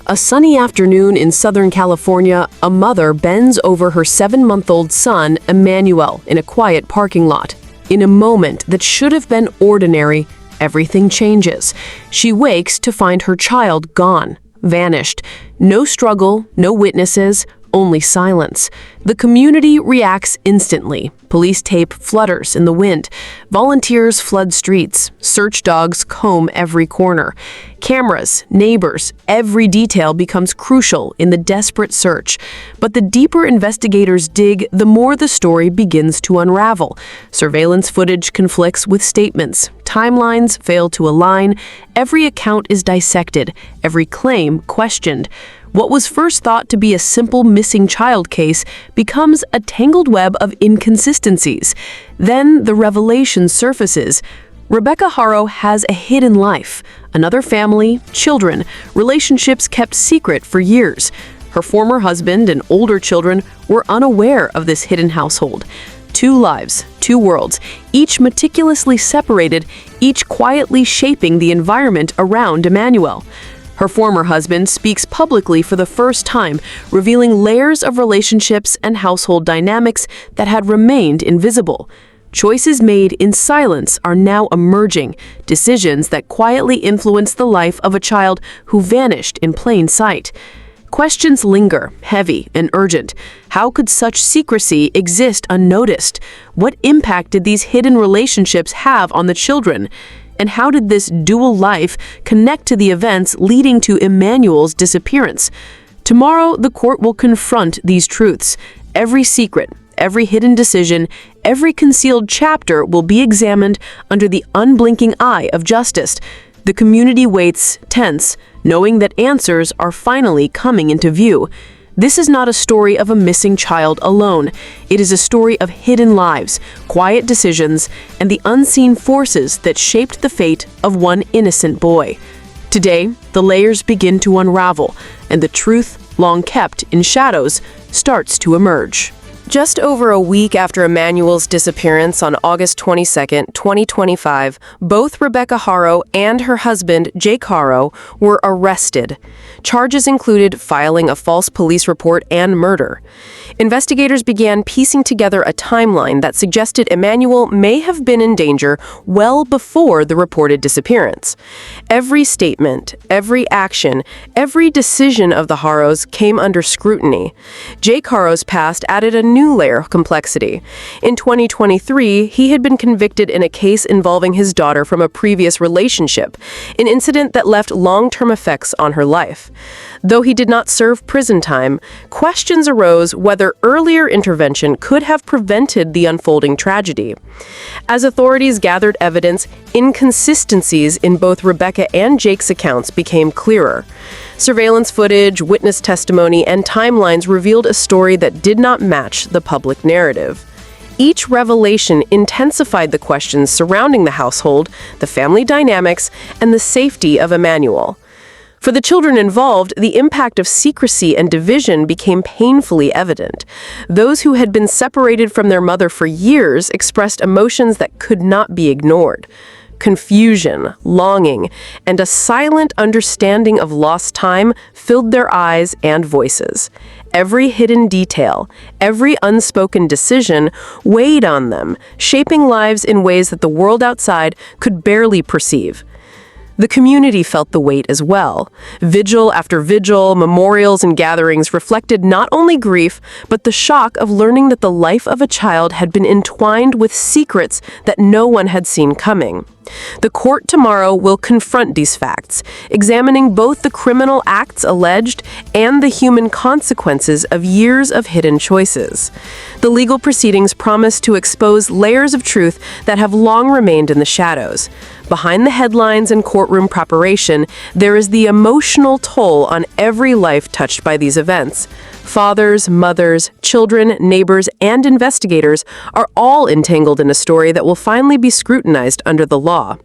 A sunny afternoon in Southern California, a mother bends over her 7-month-old son, Emmanuel, in a quiet parking lot. In a moment that should have been ordinary, everything changes. She wakes to find her child gone, vanished. No struggle, no witnesses, only silence. The community reacts instantly. Police tape flutters in the wind. Volunteers flood streets. Search dogs comb every corner. Cameras, neighbors, every detail becomes crucial in the desperate search. But the deeper investigators dig, the more the story begins to unravel. Surveillance footage conflicts with statements. Timelines fail to align. Every account is dissected. Every claim questioned. What was first thought to be a simple missing child case becomes a tangled web of inconsistencies. Then the revelation surfaces. Rebecca Haro has a hidden life, another family, children, relationships kept secret for years. Her former husband and older children were unaware of this hidden household. 2 lives, 2 worlds, each meticulously separated, each quietly shaping the environment around Emmanuel. Her former husband speaks publicly for the first time, revealing layers of relationships and household dynamics that had remained invisible. Choices made in silence are now emerging, decisions that quietly influence the life of a child who vanished in plain sight. Questions linger, heavy and urgent. How could such secrecy exist unnoticed? What impact did these hidden relationships have on the children? And how did this dual life connect to the events leading to Emmanuel's disappearance? Tomorrow, the court will confront these truths. Every secret, every hidden decision, every concealed chapter will be examined under the unblinking eye of justice. The community waits, tense, knowing that answers are finally coming into view. This is not a story of a missing child alone. It is a story of hidden lives, quiet decisions, and the unseen forces that shaped the fate of one innocent boy. Today, the layers begin to unravel, and the truth, long kept in shadows, starts to emerge. Just over a week after Emmanuel's disappearance on August 22, 2025, both Rebecca Haro and her husband, Jake Haro, were arrested. Charges included filing a false police report and murder. Investigators began piecing together a timeline that suggested Emmanuel may have been in danger well before the reported disappearance. Every statement, every action, every decision of the Haros came under scrutiny. Jake Haro's past added a new layer of complexity. In 2023, he had been convicted in a case involving his daughter from a previous relationship, an incident that left long-term effects on her life. Though he did not serve prison time, questions arose whether earlier intervention could have prevented the unfolding tragedy. As authorities gathered evidence, inconsistencies in both Rebecca and Jake's accounts became clearer. Surveillance footage, witness testimony, and timelines revealed a story that did not match the public narrative. Each revelation intensified the questions surrounding the household, the family dynamics, and the safety of Emmanuel. For the children involved, the impact of secrecy and division became painfully evident. Those who had been separated from their mother for years expressed emotions that could not be ignored. Confusion, longing, and a silent understanding of lost time filled their eyes and voices. Every hidden detail, every unspoken decision weighed on them, shaping lives in ways that the world outside could barely perceive. The community felt the weight as well. Vigil after vigil, memorials and gatherings reflected not only grief, but the shock of learning that the life of a child had been entwined with secrets that no one had seen coming. The court tomorrow will confront these facts, examining both the criminal acts alleged and the human consequences of years of hidden choices. The legal proceedings promise to expose layers of truth that have long remained in the shadows. Behind the headlines and courtroom preparation, there is the emotional toll on every life touched by these events. Fathers, mothers, children, neighbors, and investigators are all entangled in a story that will finally be scrutinized under the law.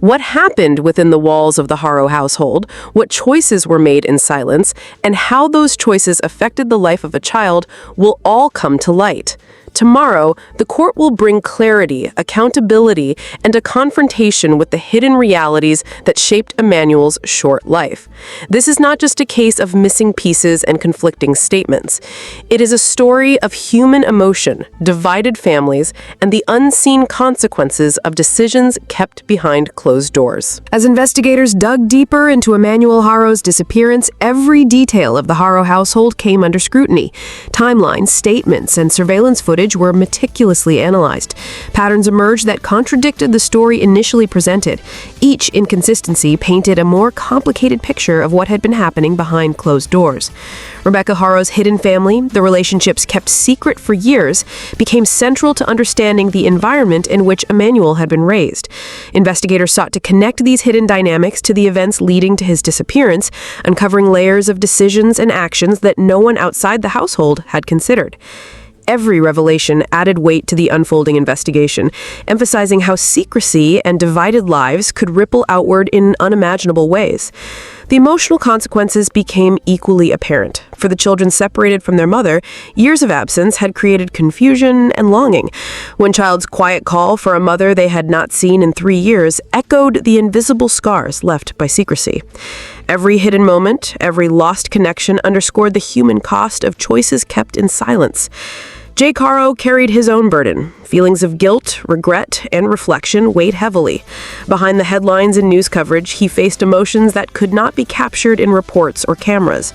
What happened within the walls of the Haro household, what choices were made in silence, and how those choices affected the life of a child will all come to light. Tomorrow, the court will bring clarity, accountability, and a confrontation with the hidden realities that shaped Emmanuel's short life. This is not just a case of missing pieces and conflicting statements. It is a story of human emotion, divided families, and the unseen consequences of decisions kept behind closed doors. As investigators dug deeper into Emanuel Haro's disappearance, every detail of the Haro household came under scrutiny. Timelines, statements, and surveillance footage were meticulously analyzed. Patterns emerged that contradicted the story initially presented. Each inconsistency painted a more complicated picture of what had been happening behind closed doors. Rebecca Haro's hidden family, the relationships kept secret for years, became central to understanding the environment in which Emmanuel had been raised. Investigators sought to connect these hidden dynamics to the events leading to his disappearance, uncovering layers of decisions and actions that no one outside the household had considered. Every revelation added weight to the unfolding investigation, emphasizing how secrecy and divided lives could ripple outward in unimaginable ways. The emotional consequences became equally apparent. For the children separated from their mother, years of absence had created confusion and longing. One child's quiet call for a mother they had not seen in 3 years echoed the invisible scars left by secrecy. Every hidden moment, every lost connection underscored the human cost of choices kept in silence. Jake Haro carried his own burden. Feelings of guilt, regret, and reflection weighed heavily. Behind the headlines and news coverage, he faced emotions that could not be captured in reports or cameras.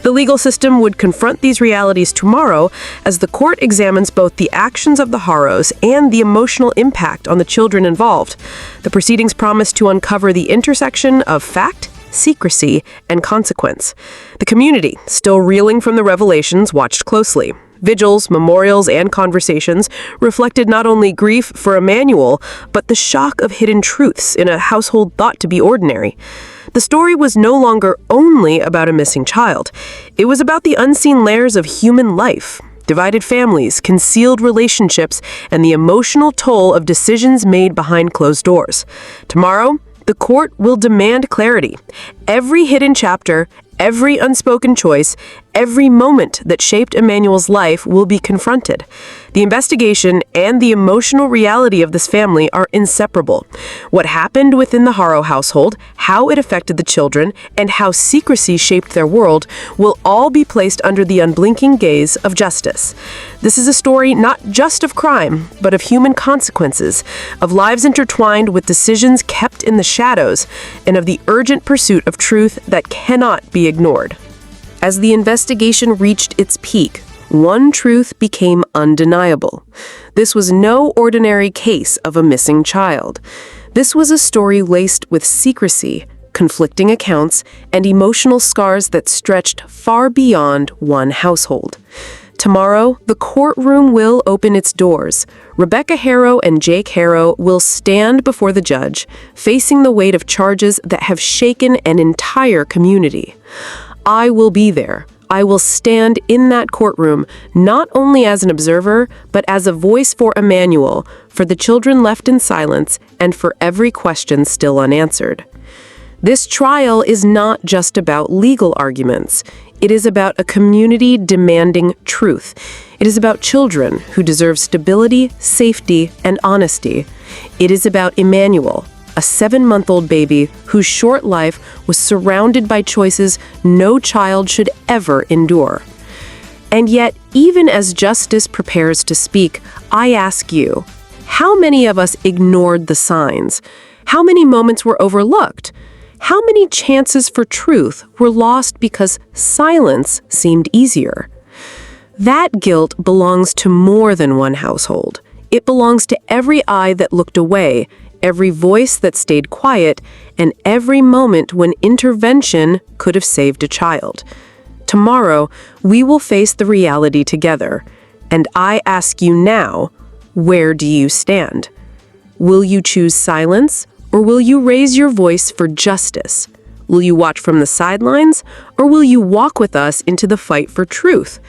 The legal system would confront these realities tomorrow as the court examines both the actions of the Haros and the emotional impact on the children involved. The proceedings promise to uncover the intersection of fact, secrecy, and consequence. The community, still reeling from the revelations, watched closely. Vigils, memorials, and conversations reflected not only grief for Emmanuel, but the shock of hidden truths in a household thought to be ordinary. The story was no longer only about a missing child. It was about the unseen layers of human life, divided families, concealed relationships, and the emotional toll of decisions made behind closed doors. Tomorrow, the court will demand clarity. Every hidden chapter, every unspoken choice, every moment that shaped Emmanuel's life will be confronted. The investigation and the emotional reality of this family are inseparable. What happened within the Haro household, how it affected the children, and how secrecy shaped their world will all be placed under the unblinking gaze of justice. This is a story not just of crime, but of human consequences, of lives intertwined with decisions kept in the shadows, and of the urgent pursuit of truth that cannot be ignored. As the investigation reached its peak, one truth became undeniable. This was no ordinary case of a missing child. This was a story laced with secrecy, conflicting accounts, and emotional scars that stretched far beyond one household. Tomorrow, the courtroom will open its doors. Rebecca Haro and Jake Haro will stand before the judge, facing the weight of charges that have shaken an entire community. I will be there. I will stand in that courtroom, not only as an observer, but as a voice for Emmanuel, for the children left in silence, and for every question still unanswered. This trial is not just about legal arguments. It is about a community demanding truth. It is about children who deserve stability, safety, and honesty. It is about Emmanuel, a 7-month-old baby whose short life was surrounded by choices no child should ever endure. And yet, even as justice prepares to speak, I ask you, how many of us ignored the signs? How many moments were overlooked? How many chances for truth were lost because silence seemed easier? That guilt belongs to more than one household. It belongs to every eye that looked away, every voice that stayed quiet, and every moment when intervention could have saved a child. Tomorrow, we will face the reality together. And I ask you now, where do you stand? Will you choose silence, or will you raise your voice for justice? Will you watch from the sidelines, or will you walk with us into the fight for truth?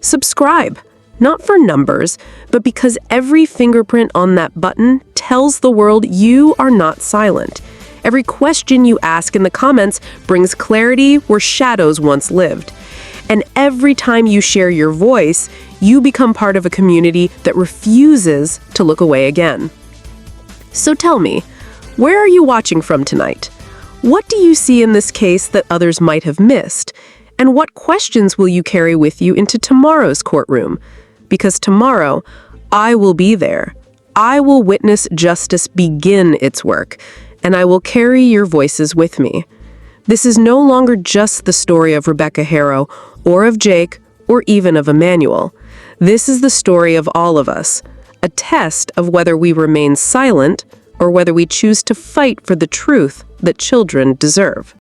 Subscribe, not for numbers, but because every fingerprint on that button tells the world you are not silent. Every question you ask in the comments brings clarity where shadows once lived. And every time you share your voice, you become part of a community that refuses to look away again. So tell me, where are you watching from tonight? What do you see in this case that others might have missed? And what questions will you carry with you into tomorrow's courtroom? Because tomorrow, I will be there. I will witness justice begin its work, and I will carry your voices with me. This is no longer just the story of Rebecca Haro, or of Jake, or even of Emmanuel. This is the story of all of us, a test of whether we remain silent or whether we choose to fight for the truth that children deserve.